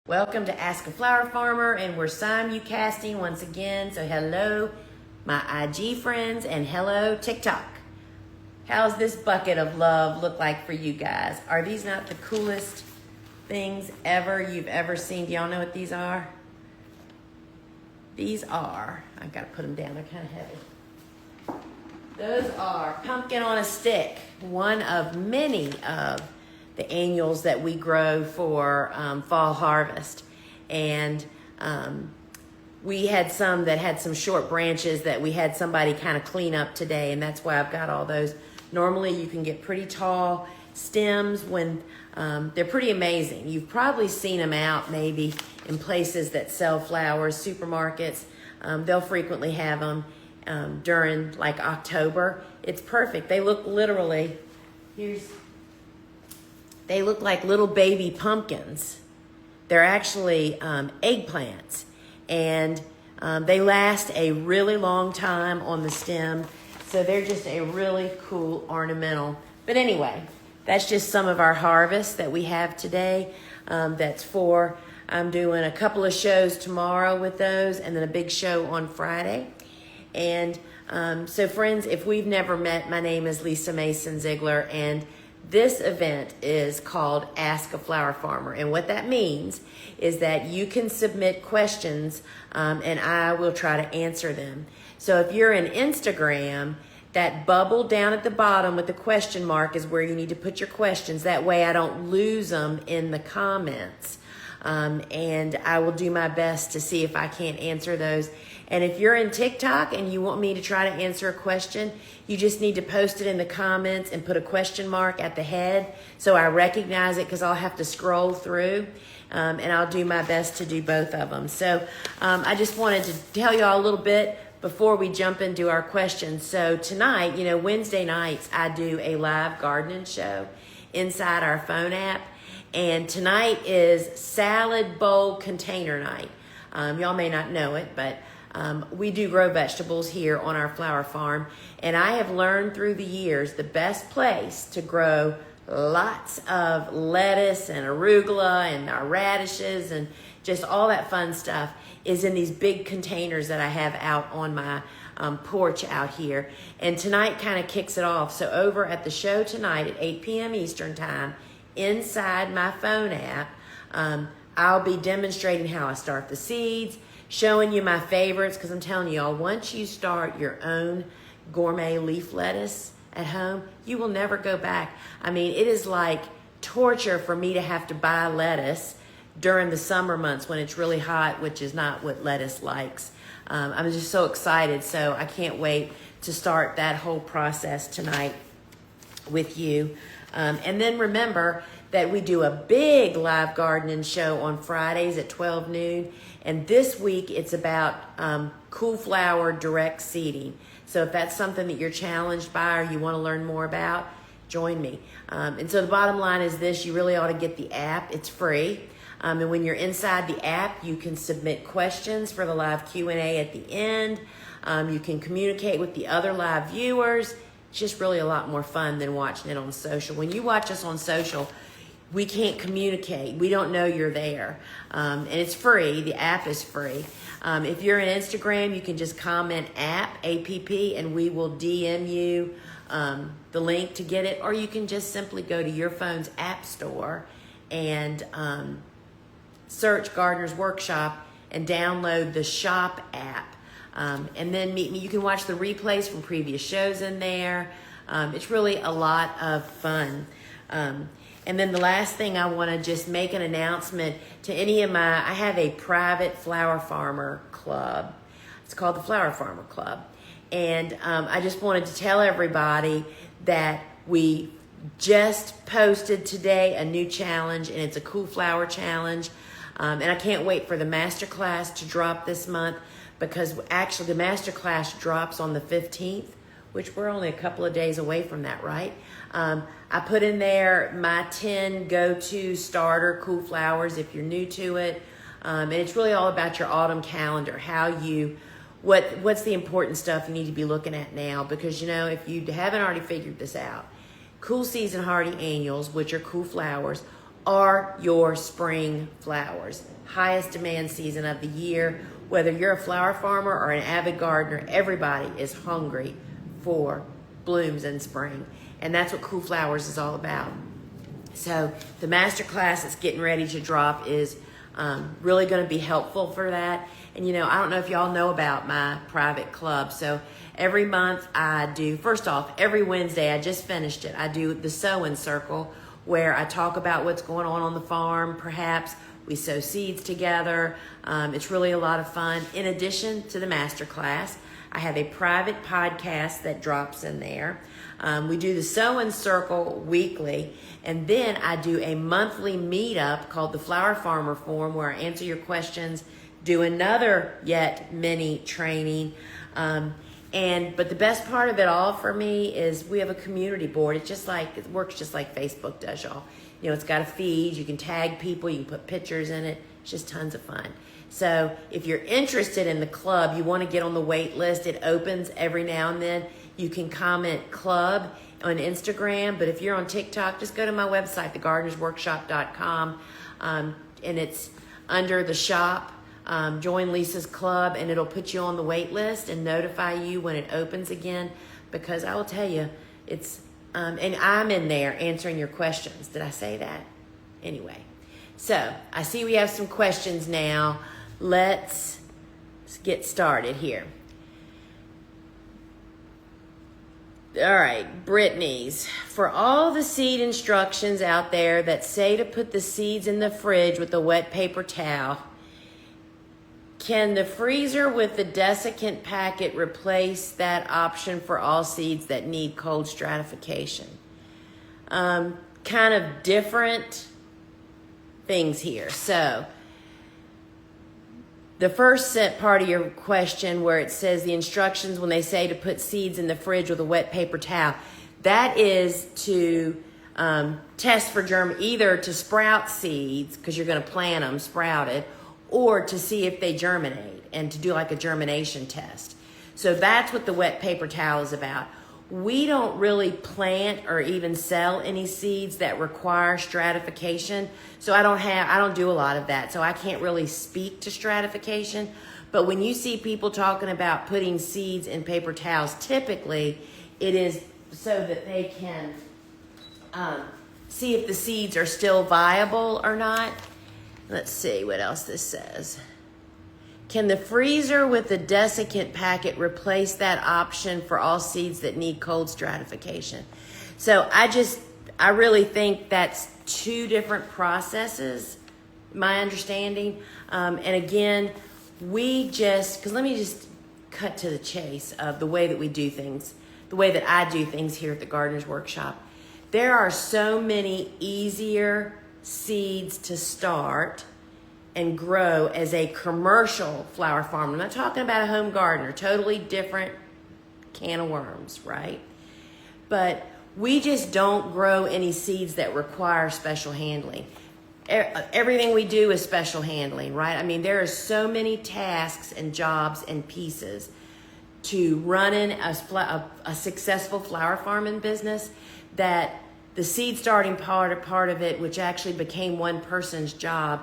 Welcome to Ask a Flower Farmer, and we're simulcasting once again. So hello, my IG friends, and hello, TikTok. How's this bucket of love look like for you guys? Are these not the coolest things you've ever seen? Do y'all know what these are? These are, I've got to put them down, they're kind of heavy. Those are pumpkin on a stick, one of many of the annuals that we grow for fall harvest. And we had some that had some short branches that we had somebody kind of clean up today, and that's why I've got all those. Normally you can get pretty tall stems when they're pretty amazing. You've probably seen them out maybe in places that sell flowers, supermarkets. They'll frequently have them during like October. It's perfect. They look literally, they look like little baby pumpkins. They're actually eggplants, and they last a really long time on the stem, so they're just a really cool ornamental. But anyway, that's just some of our harvest that we have today. I'm doing a couple of shows tomorrow with those, and then a big show on Friday. And so friends, if we've never met, my name is Lisa Mason Ziegler, and this event is called Ask a Flower Farmer. And what that means is that you can submit questions and I will try to answer them. So if you're in Instagram, that bubble down at the bottom with the question mark is where you need to put your questions. That way I don't lose them in the comments. And I will do my best to see if I can't answer those. And if you're in TikTok and you want me to try to answer a question, you just need to post it in the comments and put a question mark at the head so I recognize it, because I'll have to scroll through, and I'll do my best to do both of them. So I just wanted to tell you all a little bit before we jump into our questions. So tonight, Wednesday nights, I do a live gardening show inside our phone app. And tonight is salad bowl container night. Y'all may not know it, but we do grow vegetables here on our flower farm. And I have learned through the years the best place to grow lots of lettuce and arugula and our radishes and just all that fun stuff is in these big containers that I have out on my porch out here. And tonight kind of kicks it off. So over at the show tonight at 8 p.m. Eastern time, inside my phone app, I'll be demonstrating how I start the seeds, showing you my favorites, because I'm telling you all, once you start your own gourmet leaf lettuce at home, you will never go back. I mean, it is like torture for me to have to buy lettuce during the summer months when it's really hot, which is not what lettuce likes. I'm just so excited, so I can't wait to start that whole process tonight with you. And then remember that we do a big live gardening show on Fridays at 12 noon. And this week it's about cool flower direct seeding. So if that's something that you're challenged by or you want to learn more about, join me. And so the bottom line is this: you really ought to get the app. It's free. And when you're inside the app, you can submit questions for the live Q&A at the end. You can communicate with the other live viewers. It's just really a lot more fun than watching it on social. When you watch us on social, we can't communicate. We don't know you're there. And it's free. The app is free. If you're in Instagram, you can just comment app, APP, and we will DM you the link to get it. Or you can just simply go to your phone's app store and search Gardener's Workshop and download the shop app. And then meet me. You can watch the replays from previous shows in there. It's really a lot of fun. And then the last thing, I want to just make an announcement to I have a private flower farmer club. It's called the Flower Farmer Club. And I just wanted to tell everybody that we just posted today a new challenge, and it's a cool flower challenge. And I can't wait for the masterclass to drop this month, because actually the masterclass drops on the 15th, which we're only a couple of days away from that, right? I put in there my 10 go-to starter cool flowers if you're new to it. And it's really all about your autumn calendar, what's the important stuff you need to be looking at now. Because, if you haven't already figured this out, cool season hardy annuals, which are cool flowers, are your spring flowers. Highest demand season of the year. Whether you're a flower farmer or an avid gardener, everybody is hungry for blooms in spring. And that's what Cool Flowers is all about. So the master class that's getting ready to drop is really going to be helpful for that. And, you know, I don't know if y'all know about my private club. So every month I do, first off, every Wednesday, I just finished it, I do the sowing circle, where I talk about what's going on the farm. Perhaps we sow seeds together. It's really a lot of fun. In addition to the master class, I have a private podcast that drops in there. We do the sowing circle weekly, and then I do a monthly meetup called the Flower Farmer Forum, where I answer your questions, do another yet mini training. But the best part of it all for me is we have a community board. It works just like Facebook does, y'all. You know, it's got a feed. You can tag people. You can put pictures in it. It's just tons of fun. So if you're interested in the club, you want to get on the wait list. It opens every now and then. You can comment club on Instagram. But if you're on TikTok, just go to my website, thegardenersworkshop.com. And it's under the shop. Join Lisa's club, and it'll put you on the wait list and notify you when it opens again, because I will tell you, it's and I'm in there answering your questions. Did I say that? Anyway, so I see we have some questions now. Let's get started here. All right, Brittany's. For all the seed instructions out there that say to put the seeds in the fridge with a wet paper towel, can the freezer with the desiccant packet replace that option for all seeds that need cold stratification? Kind of different things here. So the first set part of your question, where it says the instructions when they say to put seeds in the fridge with a wet paper towel, that is to test for either to sprout seeds, because you're going to plant them sprouted, or to see if they germinate and to do like a germination test. So that's what the wet paper towel is about. We don't really plant or even sell any seeds that require stratification. So I don't do a lot of that. So I can't really speak to stratification. But when you see people talking about putting seeds in paper towels, typically it is so that they can see if the seeds are still viable or not. Let's see what else this says. Can the freezer with the desiccant packet replace that option for all seeds that need cold stratification? So I really think that's two different processes, my understanding. And again, because let me just cut to the chase of the way that we do things, the way that I do things here at the Gardener's Workshop. There are so many easier seeds to start and grow as a commercial flower farmer. I'm not talking about a home gardener, totally different can of worms, right? But we just don't grow any seeds that require special handling. Everything we do is special handling, right? I mean, there are so many tasks and jobs and pieces to running a successful flower farming business that the seed starting part of it, which actually became one person's job,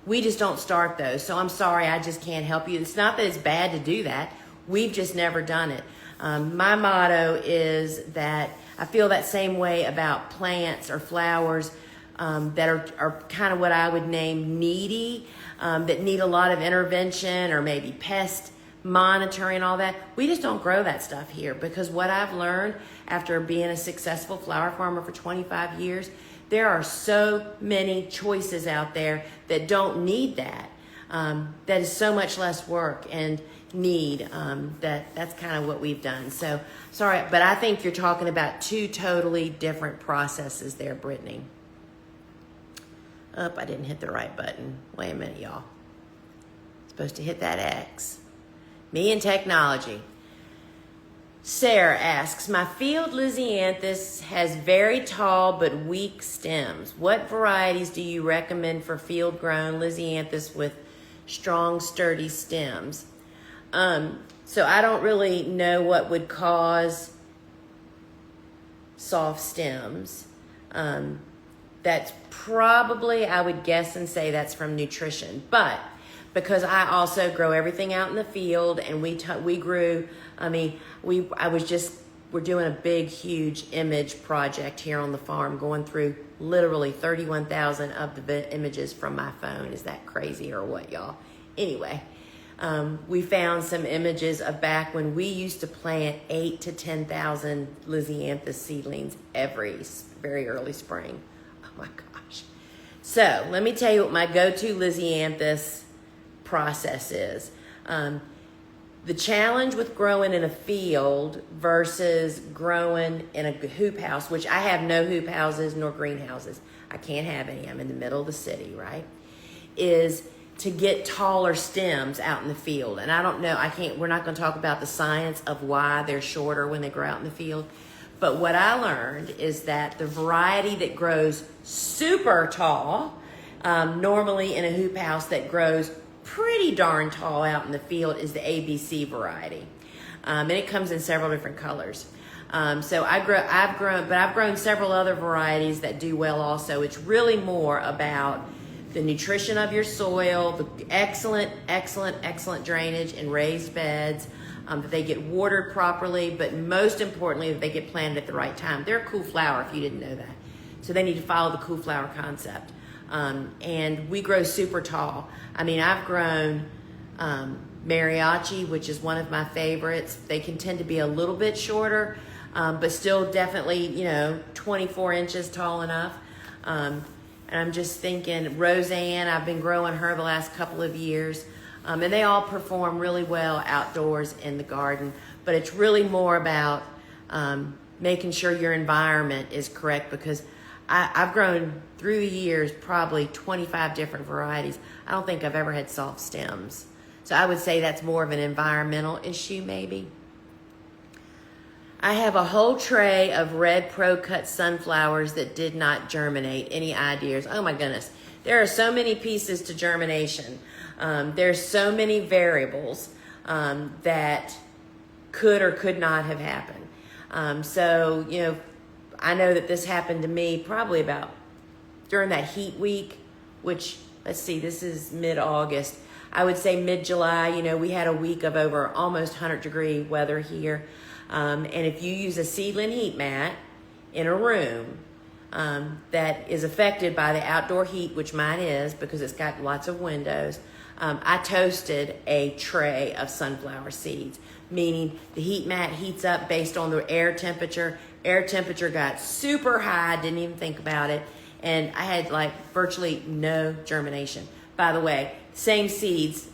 we just don't start those. So I'm sorry, I just can't help you. It's not that it's bad to do that. We've just never done it. My motto is that I feel that same way about plants or flowers that are kind of what I would name needy, that need a lot of intervention or maybe pest monitoring, all that. We just don't grow that stuff here, because what I've learned after being a successful flower farmer for 25 years, there are so many choices out there that don't need that. That is so much less work and need. That's kind of what we've done. So sorry, but I think you're talking about two totally different processes there, Brittany. Oh, I didn't hit the right button. Wait a minute, y'all. Supposed to hit that X. Me and technology. Sarah asks, my field lizanths has very tall but weak stems. What varieties do you recommend for field grown lizanths with strong, sturdy stems? So I don't really know what would cause soft stems. that's probably, I would guess and say that's from nutrition. But because I also grow everything out in the field, and we grew, we're doing a big, huge image project here on the farm, going through literally 31,000 of the images from my phone. Is that crazy or what, y'all? Anyway, we found some images of back when we used to plant 8,000 to 10,000 lizanths seedlings every very early spring. Oh my gosh. So let me tell you what my go-to lizanths process is. The challenge with growing in a field versus growing in a hoop house, which I have no hoop houses nor greenhouses, I can't have any, I'm in the middle of the city, right, is to get taller stems out in the field. And I don't know, we're not going to talk about the science of why they're shorter when they grow out in the field. But what I learned is that the variety that grows super tall, normally in a hoop house that grows pretty darn tall out in the field, is the ABC variety. And it comes in several different colors. So I've grown several other varieties that do well also. It's really more about the nutrition of your soil, the excellent drainage and raised beds, that they get watered properly, but most importantly, that they get planted at the right time. They're a cool flower if you didn't know that. So they need to follow the cool flower concept. And we grow super tall. I mean, I've grown mariachi, which is one of my favorites. They can tend to be a little bit shorter, but still definitely, 24 inches tall enough. And I'm just thinking Roseanne, I've been growing her the last couple of years. And they all perform really well outdoors in the garden. But it's really more about making sure your environment is correct, because I've grown through the years probably 25 different varieties. I don't think I've ever had soft stems. So I would say that's more of an environmental issue maybe. I have a whole tray of red Procuts sunflowers that did not germinate. Any ideas? Oh my goodness. There are so many pieces to germination. There's so many variables that could or could not have happened. So, I know that this happened to me probably about during that heat week, which, let's see, this is mid-August. I would say mid-July, we had a week of over almost 100-degree weather here. And if you use a seedling heat mat in a room that is affected by the outdoor heat, which mine is because it's got lots of windows, I toasted a tray of sunflower seeds, meaning the heat mat heats up based on the air temperature. Air temperature got super high, didn't even think about it, and I had virtually no germination. By the way, same seeds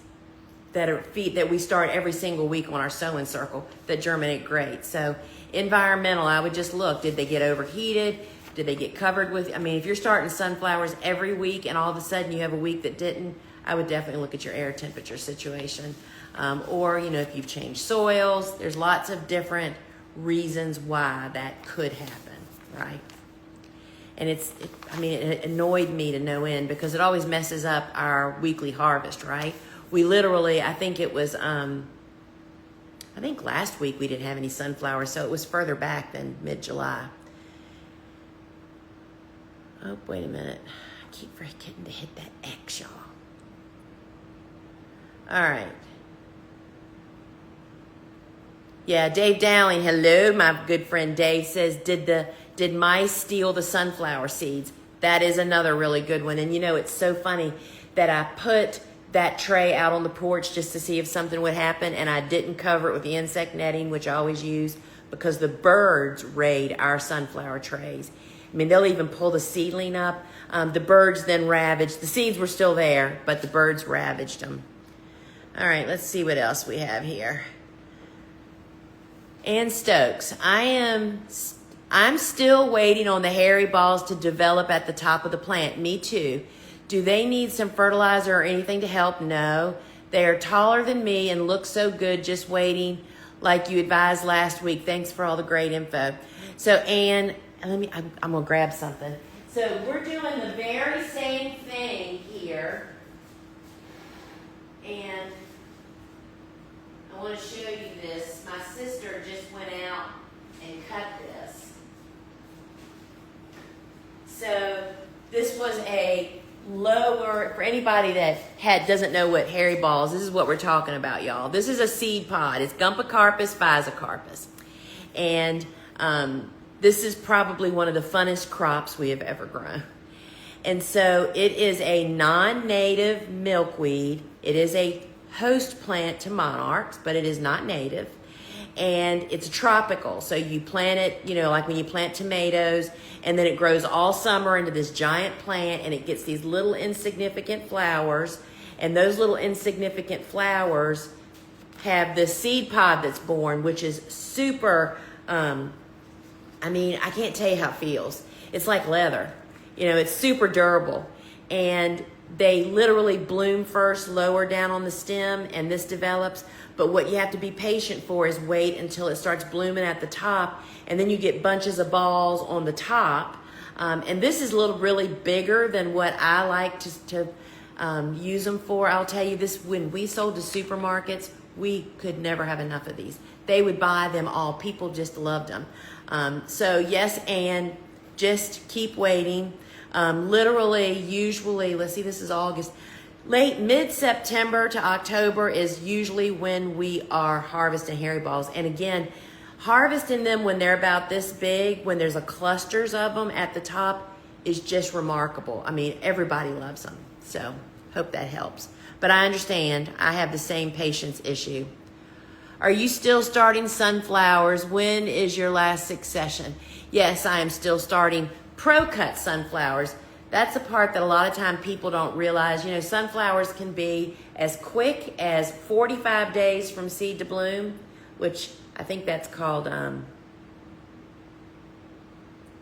that we start every single week on our sowing circle that germinate great. So environmental, I would just look, did they get overheated? Did they get covered with, if you're starting sunflowers every week and all of a sudden you have a week that didn't, I would definitely look at your air temperature situation. Or, if you've changed soils, there's lots of different reasons why that could happen, right? And it annoyed me to no end because it always messes up our weekly harvest, right? We literally, I think last week we didn't have any sunflowers, so it was further back than mid-July. Oh, wait a minute. I keep forgetting to hit that X, y'all. All right. Yeah, Dave Dowling, hello. My good friend Dave says, did mice steal the sunflower seeds? That is another really good one. And it's so funny that I put that tray out on the porch just to see if something would happen, and I didn't cover it with the insect netting, which I always use, because the birds raid our sunflower trays. They'll even pull the seedling up. The birds then ravaged. The seeds were still there, but the birds ravaged them. All right, let's see what else we have here. Ann Stokes, I'm still waiting on the hairy balls to develop at the top of the plant. Me too. Do they need some fertilizer or anything to help? No. They are taller than me and look so good, just waiting like you advised last week. Thanks for all the great info. So Ann, I'm going to grab something. So we're doing the very same thing here. And I want to show you this. My sister just went out and cut this. So This was a lower, for anybody that doesn't know what hairy balls, this is what we're talking about, y'all. This is a seed pod. It's Gumpacarpus physocarpus. And this is probably one of the funnest crops we have ever grown. And so it is a non-native milkweed. It is a host plant to monarchs, but it is not native. And it's tropical. So you plant it, you know, like when you plant tomatoes, and then it grows all summer into this giant plant, and it gets these little insignificant flowers. And those little insignificant flowers have the seed pod that's born, which is super, I mean, I can't tell you how it feels. It's like leather. You know, it's super durable. And they literally bloom first lower down on the stem, and this develops. But what you have to be patient for is wait until it starts blooming at the top, and then you get bunches of balls on the top. And this is a little really bigger than what I like to use them for. I'll tell you this, when we sold to supermarkets, we could never have enough of these. They would buy them all. People just loved them. So yes, and just keep waiting. Literally, usually, let's see, this is August. Late mid-September to October is usually when we are harvesting hairy balls. And again, harvesting them when they're about this big, when there's a clusters of them at the top, is just remarkable. I mean, everybody loves them. So, hope that helps. But I understand, I have the same patience issue. Are you still starting sunflowers? When is your last succession? Yes, I am still starting Procuts sunflowers. That's the part that a lot of time people don't realize. You know, sunflowers can be as quick as 45 days from seed to bloom, which I think that's called, I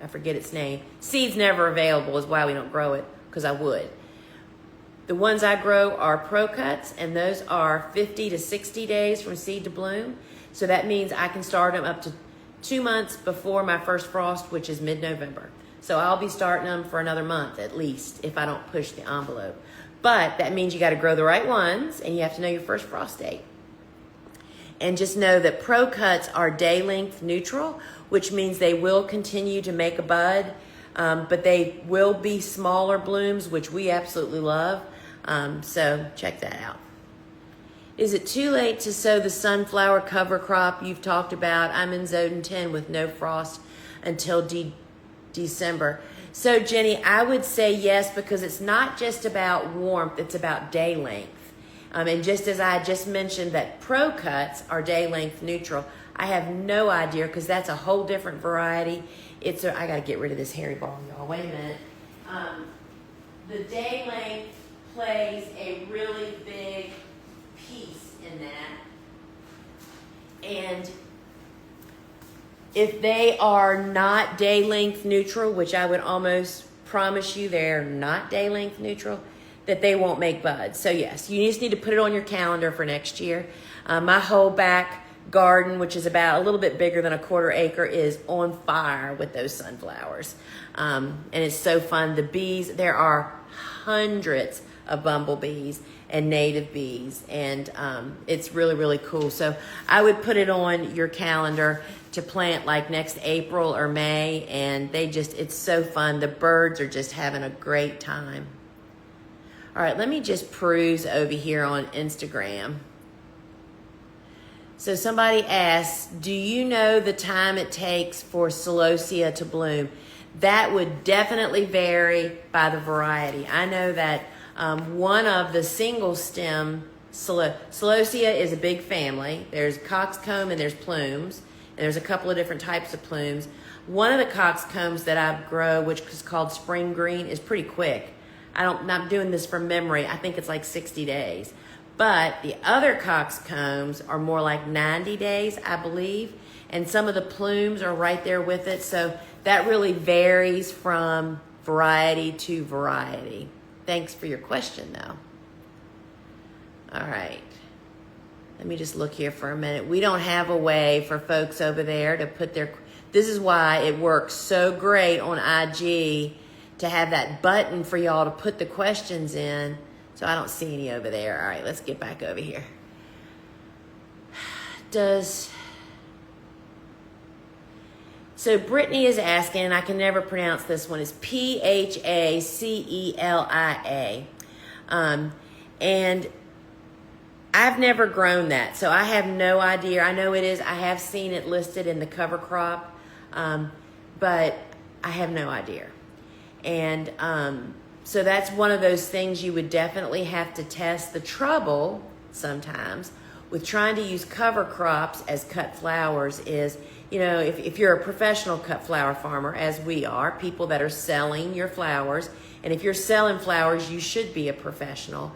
forget its name. Seed's never available is why we don't grow it, because I would. The ones I grow are Procuts, and those are 50 to 60 days from seed to bloom. So that means I can start them up to 2 months before my first frost, which is mid-November. So I'll be starting them for another month at least if I don't push the envelope. But that means you got to grow the right ones, and you have to know your first frost date. And just know that Procuts are day length neutral, which means they will continue to make a bud, but they will be smaller blooms, which we absolutely love. So check that out. Is it too late to sow the sunflower cover crop you've talked about? I'm in zone 10 with no frost until December. So Jenny, I would say yes, because it's not just about warmth, it's about day length. And just as I just mentioned that Procuts are day length neutral, I have no idea, because that's a whole different variety. I got to get rid of this hairy ball, y'all. Wait a minute. The day length plays a really big piece in that. And if they are not day length neutral, which I would almost promise you they're not day length neutral, that they won't make buds. So yes, you just need to put it on your calendar for next year. My whole back garden, which is about a little bit bigger than a 1/4 acre, is on fire with those sunflowers. And it's so fun. The bees, there are hundreds of bumblebees and native bees, and it's really, really cool. So I would put it on your calendar to plant like next April or May, and it's so fun. The birds are just having a great time. All right, let me just peruse over here on Instagram. So somebody asks, do you know the time it takes for celosia to bloom? That would definitely vary by the variety. I know that one of the single stem, celosia is a big family. There's coxcomb and there's plumes. And there's a couple of different types of plumes. One of the coxcombs that I grow, which is called spring green, is pretty quick. I'm not doing this from memory. I think it's like 60 days. But the other coxcombs are more like 90 days, I believe. And some of the plumes are right there with it. So that really varies from variety to variety. Thanks for your question, though. All right. Let me just look here for a minute. We don't have a way for folks over there to put their... This is why it works so great on IG to have that button for y'all to put the questions in. So I don't see any over there. All right, let's get back over here. So Brittany is asking, and I can never pronounce this one, it's Phacelia. And I've never grown that, so I have no idea. I know it is. I have seen it listed in the cover crop, but I have no idea. And so that's one of those things you would definitely have to test. The trouble sometimes with trying to use cover crops as cut flowers is, if you're a professional cut flower farmer, as we are, people that are selling your flowers, and if you're selling flowers, you should be a professional,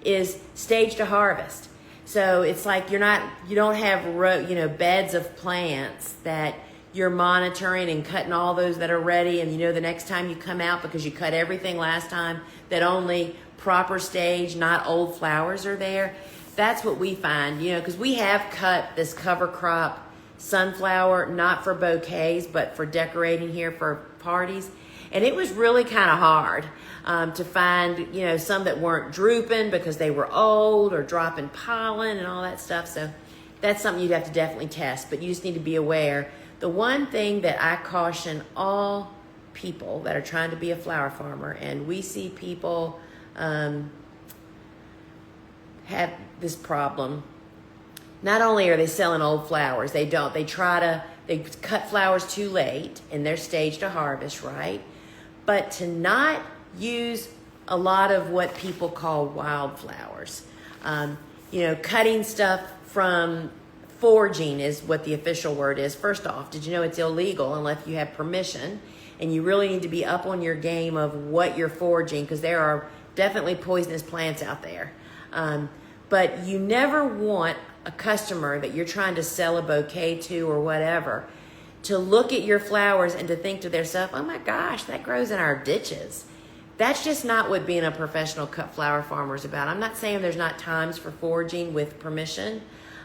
is stage to harvest. So it's like you don't have beds of plants that you're monitoring and cutting all those that are ready, and the next time you come out, because you cut everything last time, that only proper stage, not old flowers are there. That's what we find, because we have cut this cover crop sunflower, not for bouquets, but for decorating here for parties. And it was really kind of hard to find, some that weren't drooping because they were old or dropping pollen and all that stuff. So that's something you'd have to definitely test, but you just need to be aware. The one thing that I caution all people that are trying to be a flower farmer, and we see people have this problem. Not only are they selling old flowers, they cut flowers too late in their stage to harvest, right? But to not use a lot of what people call wildflowers. Cutting stuff from foraging is what the official word is. First off, did you know it's illegal unless you have permission? And you really need to be up on your game of what you're foraging, because there are definitely poisonous plants out there. But you never want a customer that you're trying to sell a bouquet to or whatever to look at your flowers and to think to themselves, oh my gosh, that grows in our ditches. That's just not what being a professional cut flower farmer is about. I'm not saying there's not times for foraging with permission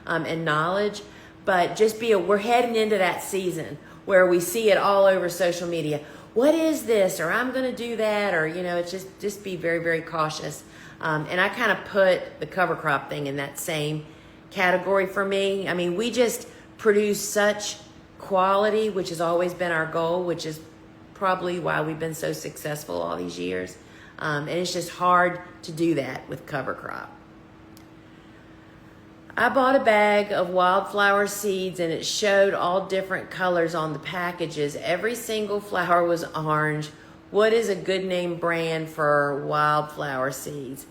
and knowledge, but we're heading into that season where we see it all over social media. What is this? Or I'm going to do that. Or, it's just be very, very cautious. And I kind of put the cover crop thing in that same category for me. I mean, we just produce such quality, which has always been our goal, which is probably why we've been so successful all these years. And it's just hard to do that with cover crop. I bought a bag of wildflower seeds, and it showed all different colors on the packages. Every single flower was orange. What is a good name brand for wildflower seeds?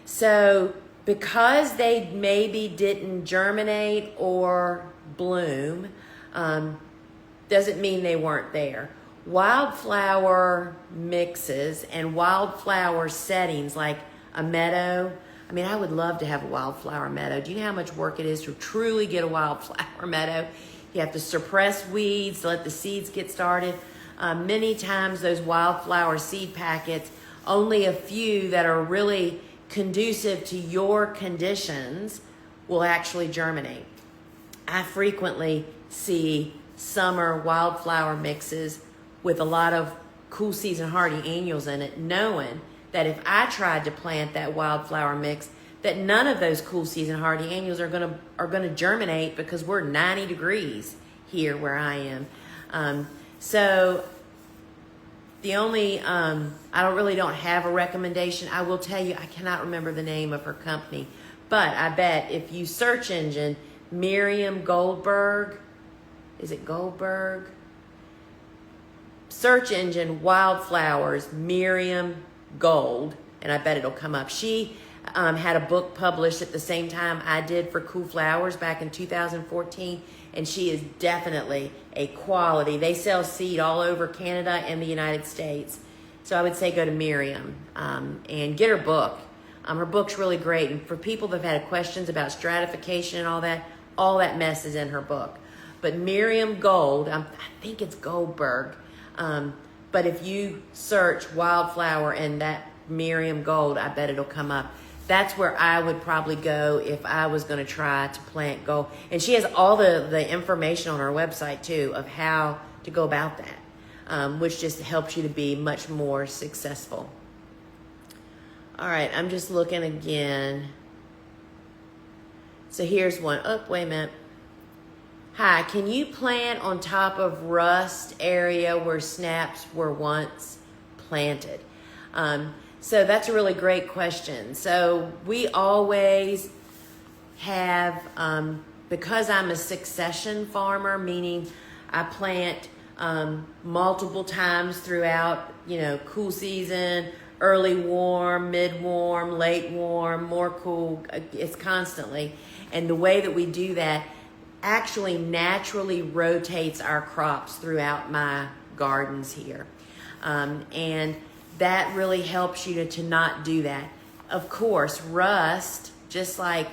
So because they maybe didn't germinate or bloom, doesn't mean they weren't there. Wildflower mixes and wildflower settings, like a meadow. I mean, I would love to have a wildflower meadow. Do you know how much work it is to truly get a wildflower meadow? You have to suppress weeds to let the seeds get started. Many times those wildflower seed packets, only a few that are really conducive to your conditions will actually germinate. I frequently see summer wildflower mixes with a lot of cool season hardy annuals in it, knowing that if I tried to plant that wildflower mix, that none of those cool season hardy annuals are gonna germinate, because we're 90 degrees here where I am. So the only, I don't have a recommendation. I will tell you, I cannot remember the name of her company, but I bet if you search engine Miriam Goldberg, is it Goldberg? Search engine wildflowers, Miriam Gold, and I bet it'll come up. She had a book published at the same time I did for Cool Flowers back in 2014, and she is definitely a quality. They sell seed all over Canada and the United States. So I would say go to Miriam and get her book. Her book's really great, and for people that have had questions about stratification and all that mess is in her book. But Miriam Gold, I think it's Goldberg, but if you search wildflower and that Miriam Gold, I bet it'll come up. That's where I would probably go if I was going to try to plant gold. And she has all the information on her website too of how to go about that, which just helps you to be much more successful. All right, I'm just looking again. So here's one. Oh, wait a minute. Hi, can you plant on top of rust area where snaps were once planted? So that's a really great question. So we always have, because I'm a succession farmer, meaning I plant multiple times throughout, cool season, early warm, mid warm, late warm, more cool. It's constantly. And the way that we do that actually naturally rotates our crops throughout my gardens here. And that really helps you to not do that. Of course, rust, just like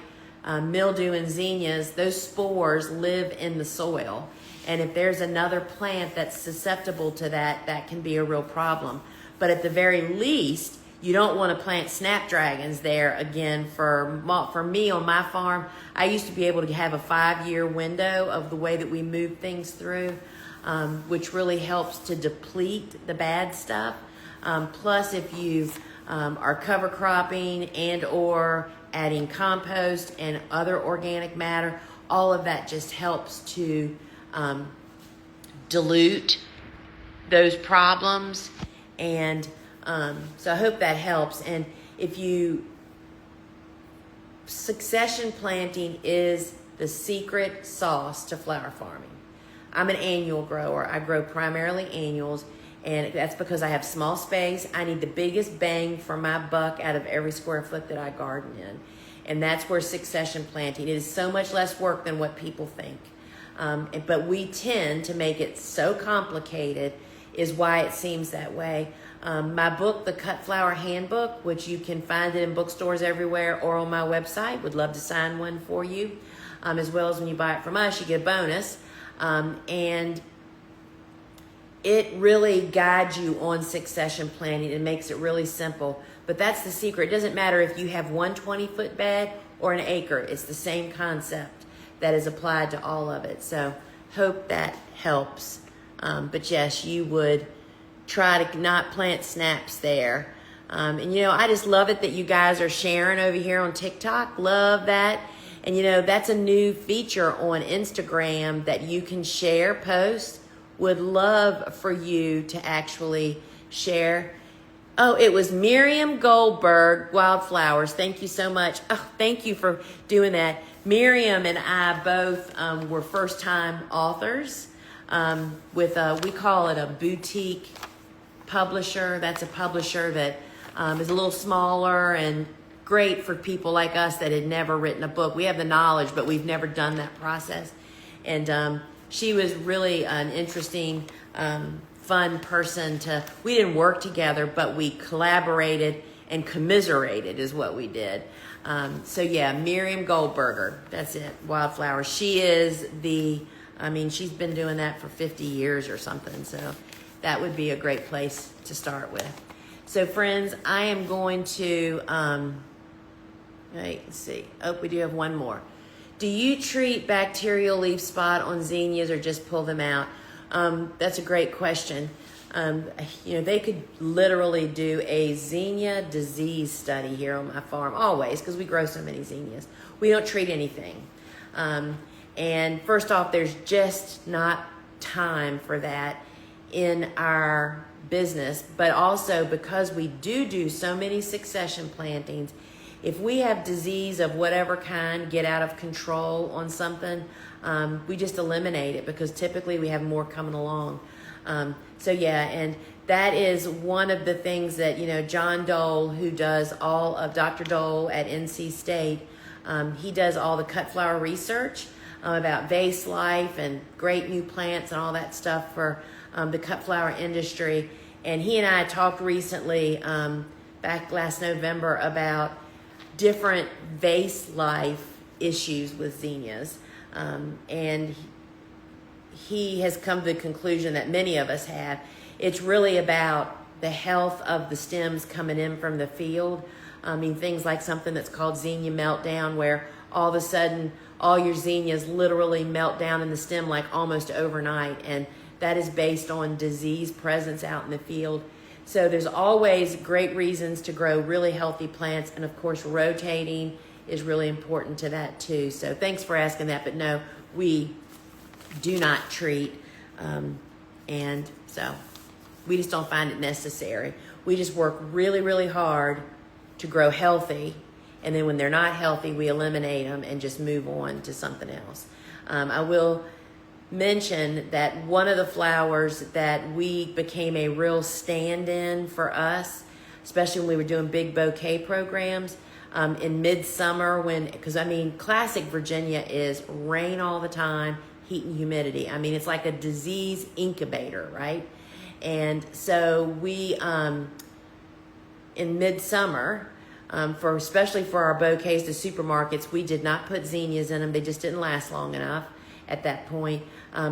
mildew and zinnias, those spores live in the soil. And if there's another plant that's susceptible to that, that can be a real problem. But at the very least, you don't want to plant snapdragons there again. For me on my farm, I used to be able to have a 5-year window of the way that we move things through, which really helps to deplete the bad stuff. Plus, if you are cover cropping and or adding compost and other organic matter, all of that just helps to dilute those problems. And so I hope that helps. And if you, succession planting is the secret sauce to flower farming. I'm an annual grower. I grow primarily annuals, and that's because I have small space. I need the biggest bang for my buck out of every square foot that I garden in. And that's where succession planting is so much less work than what people think. But we tend to make it so complicated, is why it seems that way. My book, The Cut Flower Handbook, which you can find it in bookstores everywhere or on my website, would love to sign one for you. As well as when you buy it from us, you get a bonus. And it really guides you on succession planting and makes it really simple. But that's the secret. It doesn't matter if you have 1 20-foot bed or an acre. It's the same concept that is applied to all of it. So hope that helps. But yes, you would try to not plant snaps there. And I just love it that you guys are sharing over here on TikTok. Love that. And that's a new feature on Instagram that you can share posts. Would love for you to actually share. Oh, it was Miriam Goldberg, Wildflowers. Thank you so much. Oh, thank you for doing that. Miriam and I both were first-time authors with we call it a boutique publisher. That's a publisher that is a little smaller and great for people like us that had never written a book. We have the knowledge, but we've never done that process. And she was really an interesting, fun person we didn't work together, but we collaborated and commiserated is what we did. So yeah, Miriam Goldberger, that's it, Wildflower. She is she's been doing that for 50 years or something. So that would be a great place to start with. So friends, I am going to, let's see. Oh, we do have one more. Do you treat bacterial leaf spot on zinnias or just pull them out? That's a great question. They could literally do a zinnia disease study here on my farm, always, because we grow so many zinnias. We don't treat anything. And first off, there's just not time for that in our business, but also because we do so many succession plantings, if we have disease of whatever kind get out of control on something, we just eliminate it because typically we have more coming along. So yeah, and that is one of the things that, John Dole, who does all of Dr. Dole at NC State, he does all the cut flower research about vase life and great new plants and all that stuff for the cut flower industry. And he and I talked recently, back last November, about different vase life issues with zinnias. And he has come to the conclusion that many of us have. It's really about the health of the stems coming in from the field. Things like something that's called Zena Meltdown, where all of a sudden all your zinnias literally melt down in the stem like almost overnight. And that is based on disease presence out in the field. So there's always great reasons to grow really healthy plants. And of course, rotating is really important to that too. So thanks for asking that. But no, we do not treat. And so we just don't find it necessary. We just work really, really hard to grow healthy. And then when they're not healthy, we eliminate them and just move on to something else. I will mention that one of the flowers that we became a real stand-in for us, especially when we were doing big bouquet programs, in midsummer because I mean, classic Virginia is rain all the time, heat and humidity. I mean, it's like a disease incubator, right? And so we, in midsummer, especially for our bouquets to supermarkets, we did not put zinnias in them. They just didn't last long enough at that point.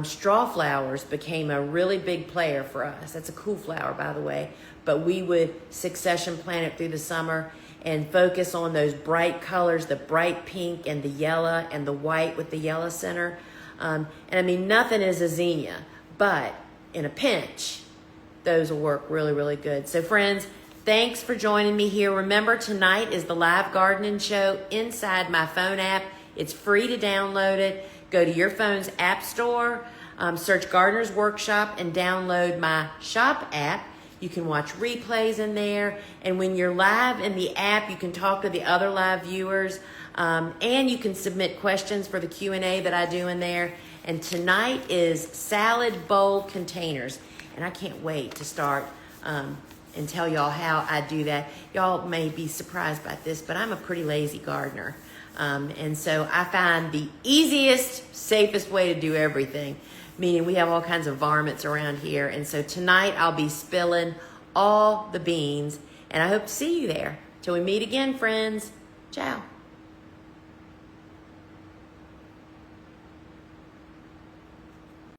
Straw flowers became a really big player for us. That's a cool flower, by the way. But we would succession plant it through the summer and focus on those bright colors, the bright pink and the yellow and the white with the yellow center. And I mean, nothing is a zinnia, but in a pinch, those will work really, really good. So friends, thanks for joining me here. Remember, tonight is the live gardening show inside my phone app. It's free to download it. Go to your phone's app store, search Gardener's Workshop, and download my shop app. You can watch replays in there. And when you're live in the app, you can talk to the other live viewers. And you can submit questions for the Q&A that I do in there. And tonight is salad bowl containers. And I can't wait to start and tell y'all how I do that. Y'all may be surprised by this, but I'm a pretty lazy gardener. And so I find the easiest, safest way to do everything, meaning we have all kinds of varmints around here. And so tonight I'll be spilling all the beans, and I hope to see you there. Till we meet again, friends. Ciao.